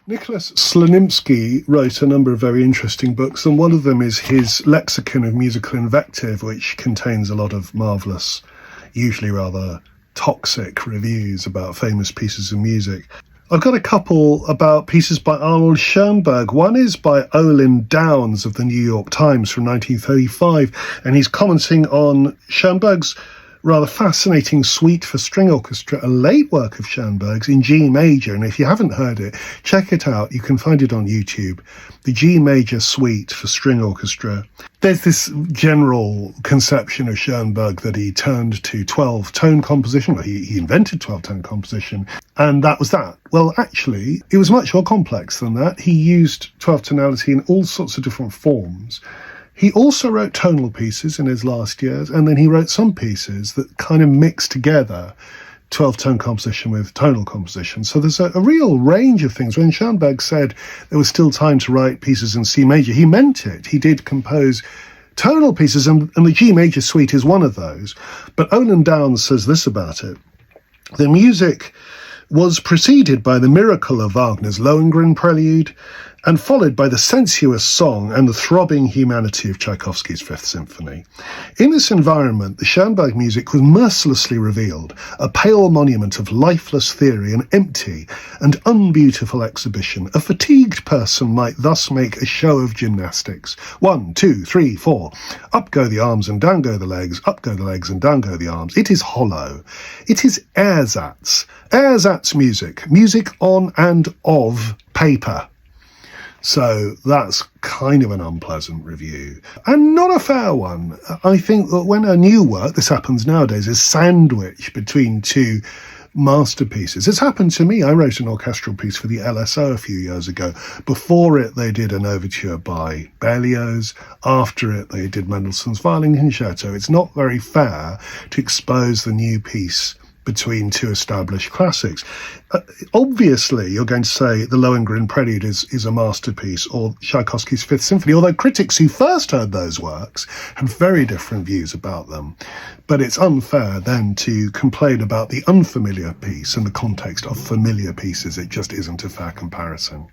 Nicholas Slonimsky wrote a number of very interesting books, and one of them is his Lexicon of Musical Invective, which contains a lot of marvellous, usually rather toxic reviews about famous pieces of music. I've got a couple about pieces by Arnold Schoenberg. One is by Olin Downes of the New York Times from 1935, and he's commenting on Schoenberg's rather fascinating suite for string orchestra, a late work of Schoenberg's in G major. And if you haven't heard it, check it out. You can find it on YouTube. The G major suite for string orchestra. There's this general conception of Schoenberg that he turned to 12-tone composition. He invented 12-tone composition, and that was that. Well, actually, it was much more complex than that. He used 12 tonality in all sorts of different forms. He also wrote tonal pieces in his last years, and then he wrote some pieces that kind of mixed together 12-tone composition with tonal composition. So there's a real range of things. When Schoenberg said there was still time to write pieces in C major, he meant it. He did compose tonal pieces, and the G major suite is one of those. But Olin Downes says this about it. The music was preceded by the miracle of Wagner's Lohengrin Prelude, and followed by the sensuous song and the throbbing humanity of Tchaikovsky's Fifth Symphony. In this environment, the Schoenberg music was mercilessly revealed, a pale monument of lifeless theory, an empty and unbeautiful exhibition. A fatigued person might thus make a show of gymnastics. 1, 2, 3, 4. Up go the arms and down go the legs, up go the legs and down go the arms. It is hollow. It is ersatz. Ersatz music. Music on and of paper. So that's kind of an unpleasant review, and not a fair one. I think that when a new work, this happens nowadays, is sandwiched between two masterpieces. It's happened to me. I wrote an orchestral piece for the LSO a few years ago. Before it, they did an overture by Berlioz. After it, they did Mendelssohn's Violin Concerto. It's not very fair to expose the new piece between two established classics. Obviously, you're going to say the Lohengrin Prelude is a masterpiece, or Tchaikovsky's Fifth Symphony, although critics who first heard those works had very different views about them. But it's unfair then to complain about the unfamiliar piece in the context of familiar pieces. It just isn't a fair comparison.